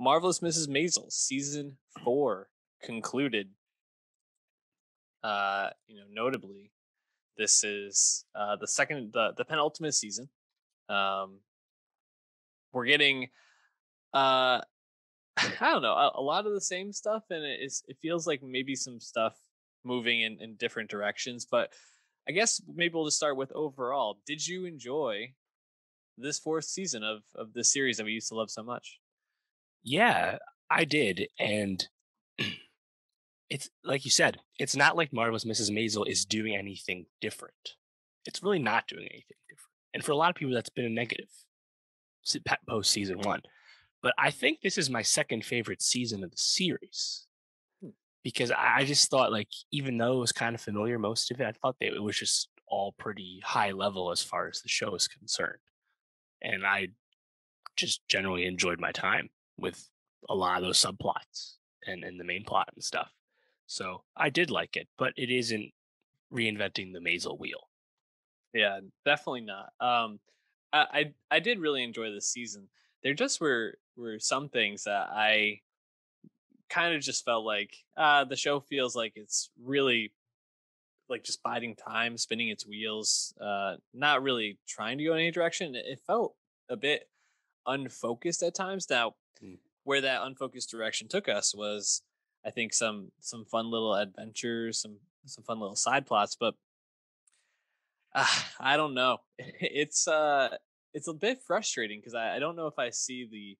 Marvelous Mrs. Maisel season 4 concluded. Notably, this is the penultimate season. Um, we're getting uh, I don't know, a lot of the same stuff, and it feels like maybe some stuff moving in different directions. But I guess maybe we'll just start with overall. Did you enjoy this fourth season of this series that we used to love so much? Yeah, I did. And it's like you said, it's not like Marvelous Mrs. Maisel is doing anything different. It's really not doing anything different. And for a lot of people, that's been a negative post season one. But I think this is my second favorite season of the series Hmm. because I just thought, like, even though it was kind of familiar, most of it, I thought that it was just all pretty high level as far as the show is concerned. And I just generally enjoyed my time with a lot of those subplots and the main plot and stuff. So I did like it, but it isn't reinventing the Maisel wheel. Yeah, definitely not. I did really enjoy this season. There just were some things that I kind of just felt like the show feels like it's really like just biding time, spinning its wheels, not really trying to go in any direction. It felt a bit unfocused at times. Now, Mm. where that unfocused direction took us was, I think, some fun little adventures, some fun little side plots, but I don't know. It's a bit frustrating because I don't know if I see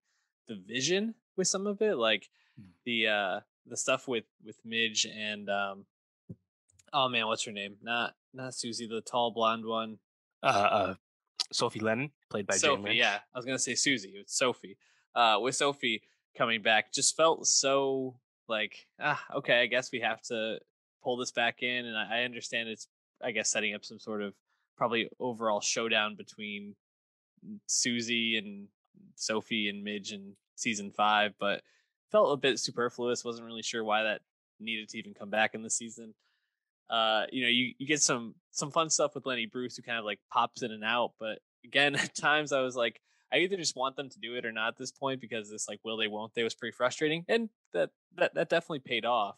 the vision with some of it, like Mm. the stuff with Midge and oh man, what's her name? Not Susie, the tall blonde one. Uh, uh, Sophie Lennon, played by Jane Sophie, yeah. Lynch. I was gonna say Susie. It's Sophie. With Sophie coming back, just felt so like okay. I guess we have to pull this back in, and I understand it's I guess setting up some sort of probably overall showdown between Susie and Sophie and Midge in season 5, but felt a bit superfluous. Wasn't really sure why that needed to even come back in the season. You get some fun stuff with Lenny Bruce who kind of like pops in and out, but again, at times I was like, I either just want them to do it or not at this point because this like will they won't they was pretty frustrating, and that definitely paid off.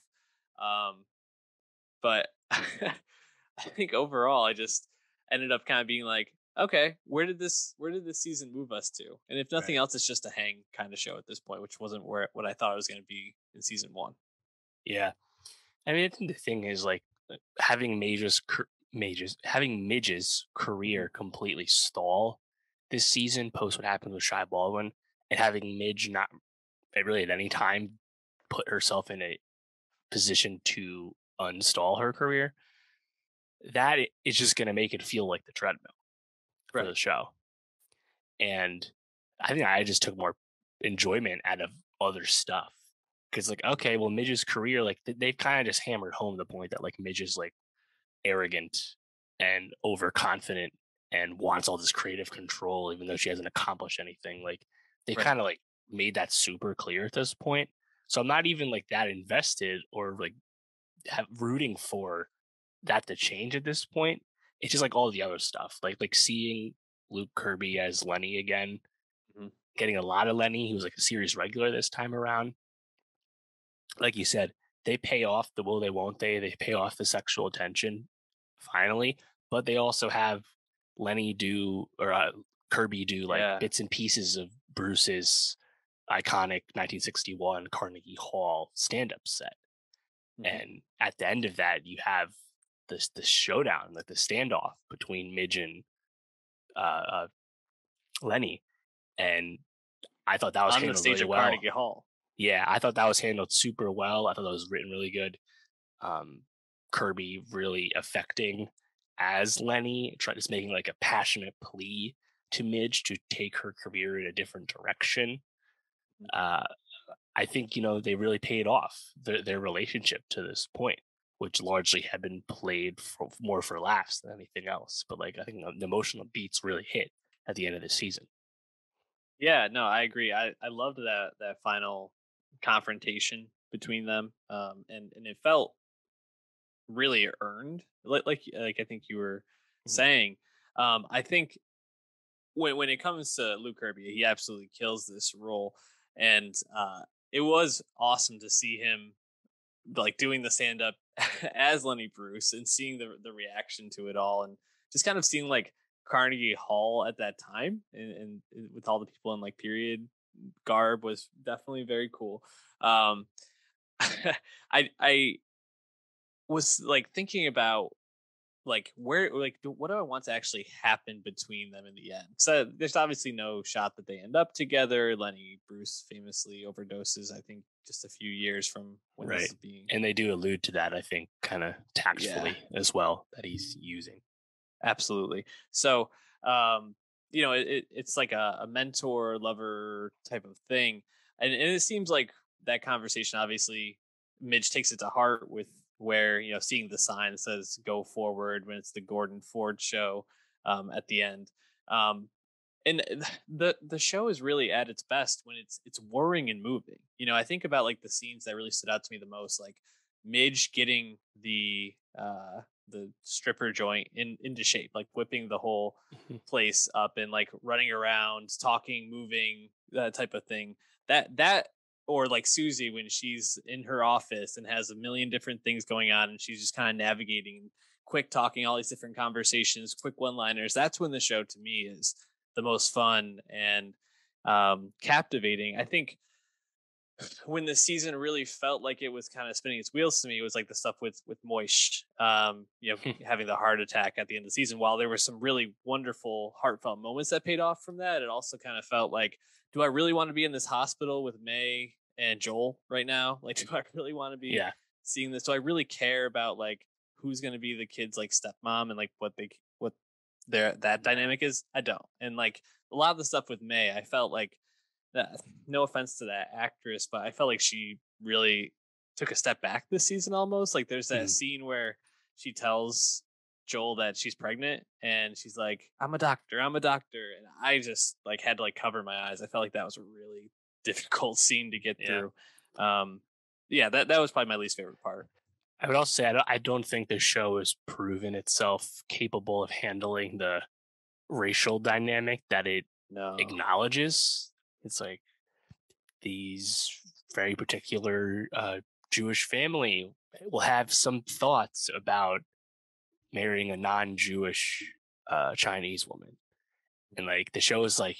But I think overall, I just ended up kind of being like, okay, where did this season move us to? And if nothing Right. else, it's just a hang kind of show at this point, which wasn't where what I thought it was going to be in season one. Yeah. I mean, I think the thing is like having having Midge's Hmm. career completely stall this season post what happened with Shy Baldwin, and having Midge not really at any time put herself in a position to unstall her career, that is just going to make it feel like the treadmill for the Right. show. And I think I just took more enjoyment out of other stuff because, like, okay, well, Midge's career, like, they've kind of just hammered home the point that like Midge is like arrogant and overconfident and wants all this creative control, even though she hasn't accomplished anything. Like, they've Right. kind of like made that super clear at this point. So I'm not even like that invested or like rooting for that to change at this point. It's just like all the other stuff, like seeing Luke Kirby as Lenny again, Mhm. getting a lot of Lenny. He was like a series regular this time around. Like you said, they pay off the will they won't they. They pay off the sexual attention finally, but they also have Lenny do or Kirby do like Yeah. bits and pieces of Bruce's iconic 1961 Carnegie Hall stand up set. Mhm. And at the end of that, you have this showdown, like the standoff between Midge and uh, uh, Lenny, and I thought that was On the handled stage really of well. Carnegie Hall. Yeah, I thought that was handled super well. I thought that was written really good. Um, Kirby really affecting as Lenny, just making like a passionate plea to Midge to take her career in a different direction. Mhm. Uh, I think they really paid off their relationship to this point, which largely had been played more for laughs than anything else. But like I think the emotional beats really hit at the end of the season. Yeah, no, I agree. I loved that final confrontation between them, and it felt really earned. Like I think you were Mhm. saying. I think when it comes to Luke Kirby, he absolutely kills this role. and it was awesome to see him like doing the stand up as Lenny Bruce and seeing the reaction to it all, and just kind of seeing like Carnegie Hall at that time, and with all the people in like period garb was definitely very cool. Um, I was like thinking about like where like what do I want to actually happen between them in the end? So there's obviously no shot that they end up together. Lenny Bruce famously overdoses, I think, just a few years from when this Right. is being. And they do allude to that, I think, kind of Yeah, tactfully as well, that he's using. absolutely. So, um, it's like a mentor lover type of thing, and it seems like that conversation. Obviously, Midge takes it to heart with where seeing the sign that says "Go Forward" when it's the Gordon Ford show at the end. Um, and the show is really at its best when it's whirring and moving. I think about like the scenes that really stood out to me the most, like Midge getting the stripper joint into shape, like whipping the whole Mhm. place up and like running around, talking, moving, that type of thing. That or like Susie when she's in her office and has a million different things going on and she's just kind of navigating, quick talking, all these different conversations, quick one-liners. That's when the show to me is the most fun and captivating. I think when the season really felt like it was kind of spinning its wheels to me, it was like the stuff with Moish, having the heart attack at the end of the season. While there were some really wonderful, heartfelt moments that paid off from that, it also kind of felt like, do I really want to be in this hospital with May and Joel right now? Like, do I really want to be Yeah. seeing this? Do I really care about like who's going to be the kid's like stepmom and like what their that dynamic is? I don't. And like a lot of the stuff with May, I felt like that, no offense to that actress, but I felt like she really took a step back this season almost. Like there's that Mhm. scene where she tells Joel that she's pregnant and she's like, I'm a doctor, I'm a doctor. And I just like had to like cover my eyes. I felt like that was a really difficult scene to get Yeah. through. Um yeah, that was probably my least favorite part. I would also say I don't think the show has proven itself capable of handling the racial dynamic that it No. acknowledges. It's like these very particular Jewish family will have some thoughts about marrying a non-Jewish Chinese woman, and like the show is like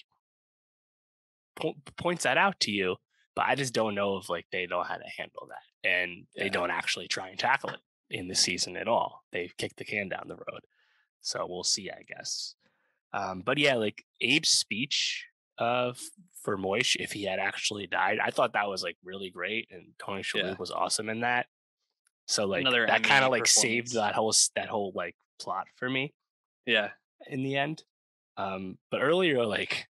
points that out to you, but I just don't know if like they know how to handle that, and they Yeah. don't actually try and tackle it in the season at all. They've kicked the can down the road, so we'll see, I guess. But yeah, like Abe's speech for Moish, if he had actually died, I thought that was like really great, and Tony Yeah. Shalhoub was awesome in that. So like Another that kind Emmy of like saved performance. that whole like plot for me Yeah. in the end. But earlier, like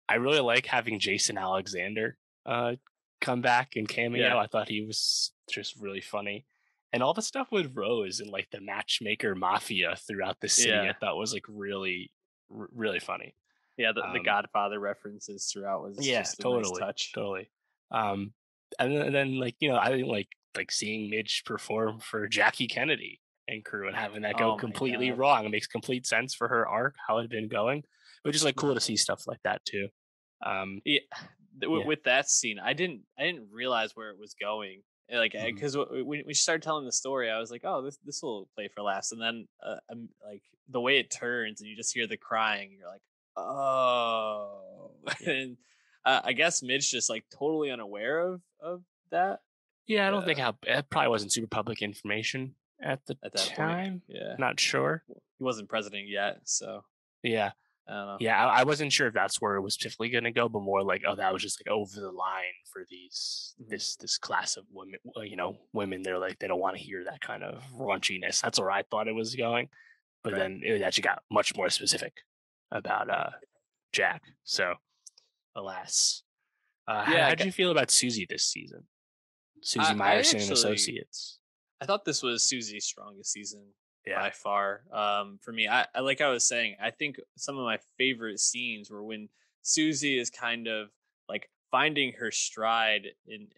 I really like having Jason Alexander uh come back and cameo. Yeah. I thought he was just really funny. And all the stuff with Rose and like the matchmaker mafia throughout the city, I Yeah. thought was like really, really funny. Yeah. The Um, Godfather references throughout was yeah, just a nice totally, touch. totally. Um, and then like I didn't like seeing Midge perform for Jackie Kennedy and crew and having that go Oh my completely god. wrong. It makes complete sense for her arc, how it had been going, but just like cool to see stuff like that too. Um, Yeah, yeah. with that scene, I didn't realize where it was going. Like, Mhm. because when she started telling the story, I was like, oh, this will play for laughs. And then, like the way it turns, and you just hear the crying, you're like, oh. Yeah. And I guess Midge just like totally unaware of that. Yeah, I don't think Yeah, how it probably wasn't super public information at the at that point, time. yeah, Not sure. he wasn't president yet, so Yeah. I don't know. Yeah, I wasn't sure if that's where it was specifically going to go, but more like, oh, that was just like over the line for Mhm. this class of women. Women. They're like they don't want to hear that kind of raunchiness. That's where I thought it was going, but Right. then it actually got much more specific about Jack. So, alas, Yeah, how'd you feel about Susie this season? Susie I Meyerson and actually Associates. I thought this was Susie's strongest season Yeah. by far. For me, I like I was saying, I think some of my favorite scenes were when Susie is kind of like finding her stride in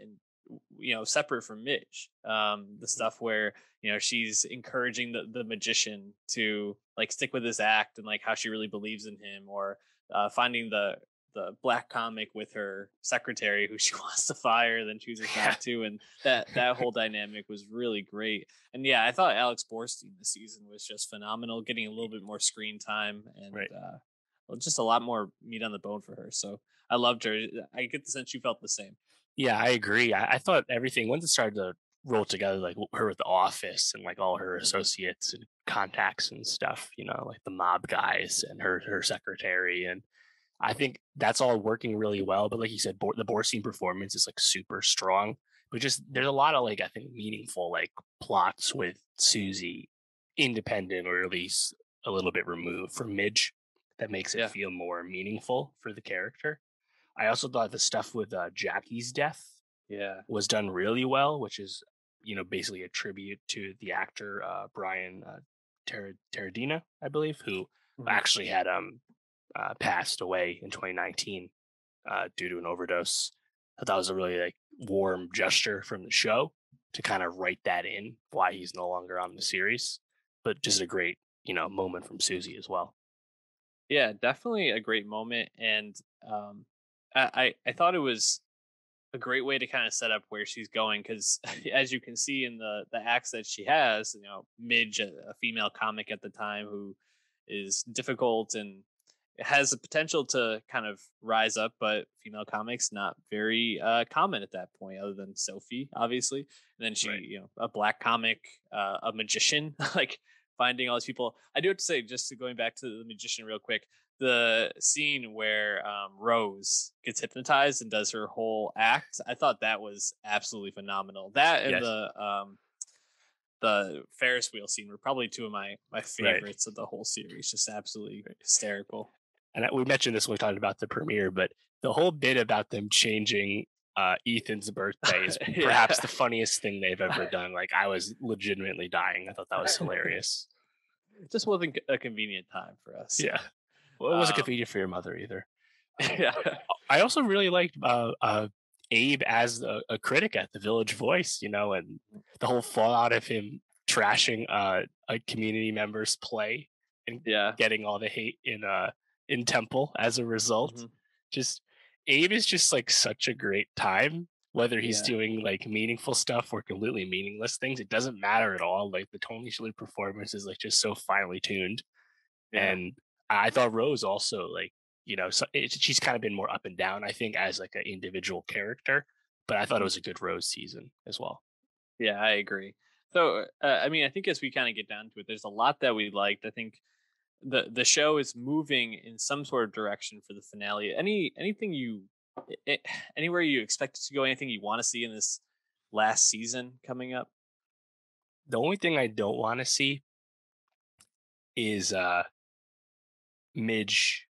separate from Mitch. The stuff where she's encouraging the magician to like stick with his act and like how she really believes in him, or finding the black comic with her secretary who she wants to fire, then chooses Yeah. not to, and that whole dynamic was really great. And yeah, I thought Alex Borstein this season was just phenomenal, getting a little bit more screen time and Right. well, just a lot more meat on the bone for her. So I loved her. I get the sense you felt the same. Yeah, I agree. I thought everything once it started to roll together, like her with the office and like all her Hmm. associates and contacts and stuff, like the mob guys and her secretary, and I think that's all working really well. But like you said, the Borstein performance is like super strong. But just there's a lot of like I think meaningful like plots with Susie, independent or at least a little bit removed from Midge, that makes it Yeah, feel more meaningful for the character. I also thought the stuff with Jackie's death yeah. was done really well, which is basically a tribute to the actor Brian Terradina, I believe, who Hmm. actually had passed away in 2019 due to an overdose. I thought that was a really like warm gesture from the show to kind of write that in why he's no longer on the series, but just a great moment from Susie as well. Yeah, definitely a great moment, and um, I thought it was a great way to kind of set up where she's going because, as you can see in the acts that she has, Midge, a female comic at the time, who is difficult and has the potential to kind of rise up, but female comics not very common at that point, other than Sophie, obviously. And then she, Right. a black comic, a magician, like finding all these people. I do have to say, just going back to the magician real quick, the scene where Rose gets hypnotized and does her whole act, I thought that was absolutely phenomenal. That and Yes. the Ferris wheel scene were probably two of my Right. favorites of the whole series. Just absolutely hysterical. And we mentioned this when we talked about the premiere, but the whole bit about them changing Ethan's birthday is Yeah. perhaps the funniest thing they've ever done. Like I was legitimately dying. I thought that was hilarious. It just wasn't a convenient time for us. Yeah. So, Well, it wasn't um, convenient for your mother either. yeah, I also really liked Abe as a critic at the Village Voice, and the whole fallout of him trashing a community member's play and yeah, getting all the hate in Temple as a result. hmm, Just Abe is just like such a great time. Whether he's yeah, doing like meaningful stuff or completely meaningless things, it doesn't matter at all. Like the Tony Shalhoub performance is like just so finely tuned, yeah. and I thought Rose also like she's kind of been more up and down I think as like an individual character, but I thought it Mhm. was a good Rose season as well. Yeah, I agree. So, I mean, I think as we kind of get down to it, there's a lot that we liked. I think the show is moving in some sort of direction for the finale. Anything anywhere you expect it to go? Anything you want to see in this last season coming up The only thing I don't want to see is Midge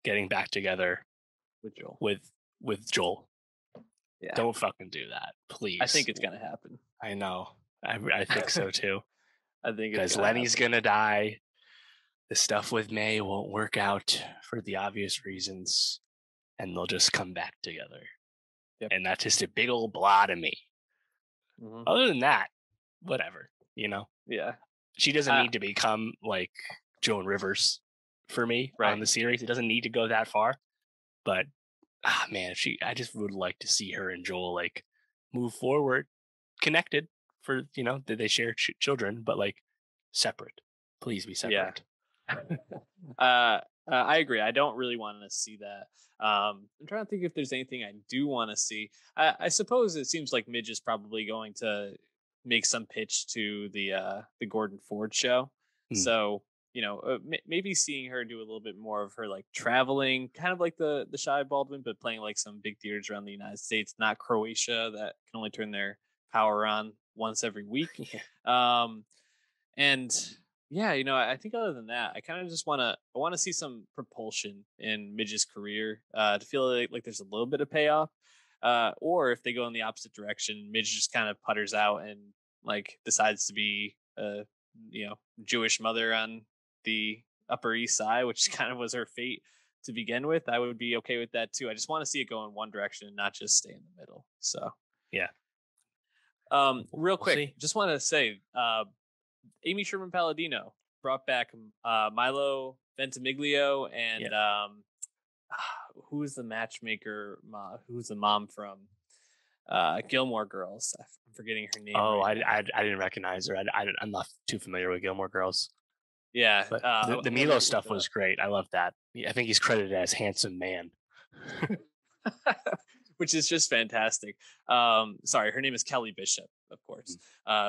getting back together with Joel? with Joel. Yeah, Don't fucking do that, I please. think it's gonna happen. I know. I think so too. I think it's Because gonna Lenny's happen. gonna die. The stuff with May won't work out for the obvious reasons, and they'll just come back together. Yep. And that's just a big old blot of me. Hmm. Other than that, whatever. Yeah. She doesn't Uh, need to become like Joan Rivers for me on right. the series. It doesn't need to go that far. But man, I just would like to see her and Joel like move forward, connected for that they share children, but like separate. Please be Yeah. separate. I agree. I don't really want to see that. I'm trying to think if there's anything I do want to see. I suppose it seems like Midge is probably going to make some pitch to the Gordon Ford show. Hmm. So maybe seeing her do a little bit more of her like traveling, kind of like the Shy Baldwin, but playing like some big theaters around the United States, not Croatia that can only turn their power on once every week. Yeah. Um, and yeah, I think other than that, I kind of just want to see some propulsion in Midge's career, to feel like there's a little bit of payoff. Or if they go in the opposite direction, Midge just kind of putters out and like decides to be a Jewish mother on the Upper East Side, which kind of was her fate to begin with. I would be okay with that too. I just want to see it go in one direction and not just stay in the middle. So, Yeah. real We'll quick, see. just want to say, Amy Sherman Palladino brought back Milo Ventimiglio and Yeah. who's the matchmaker? Who's the mom from Gilmore Girls? I'm forgetting her name Oh, right I, now. I didn't recognize her. I'm not too familiar with Gilmore Girls, Yeah, but the I'm gonna Milo look stuff it was up. great. I love that. I think he's credited as handsome man. Which is just fantastic. Sorry, her name is Kelly Bishop, of course,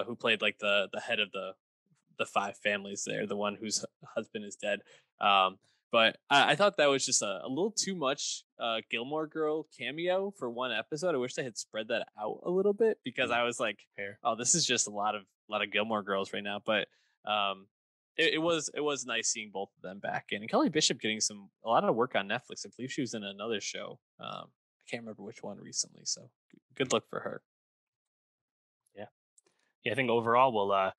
who played like the head of the five families there, the one whose husband is dead. Um, but I thought that was just a little too much Gilmore Girl cameo for one episode. I wish they had spread that out a little bit because Mm, I was like, fair. oh, this is just a lot of Gilmore Girls right now. But um, it was nice seeing both of them back in, and Kelly Bishop getting a lot of work on Netflix. I believe she was in another show. I can't remember which one recently. So good look for her. Yeah. Yeah. I think overall, we'll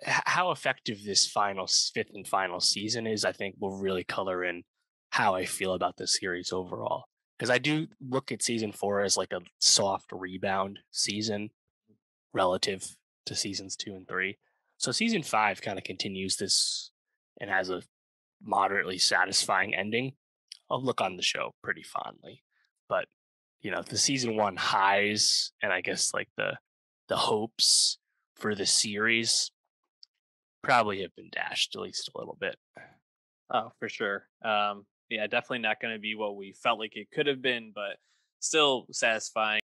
how effective this fifth and final season is, I think will really color in how I feel about the series overall. Because I do look at season 4 as like a soft rebound season relative to seasons 2 and 3. So season 5 kind of continues this and has a moderately satisfying ending. I'll look on the show pretty fondly. But the season 1 highs and I guess like the hopes for the series probably have been dashed at least a little bit. Oh, for sure. Yeah, definitely not going to be what we felt like it could have been, but still satisfying.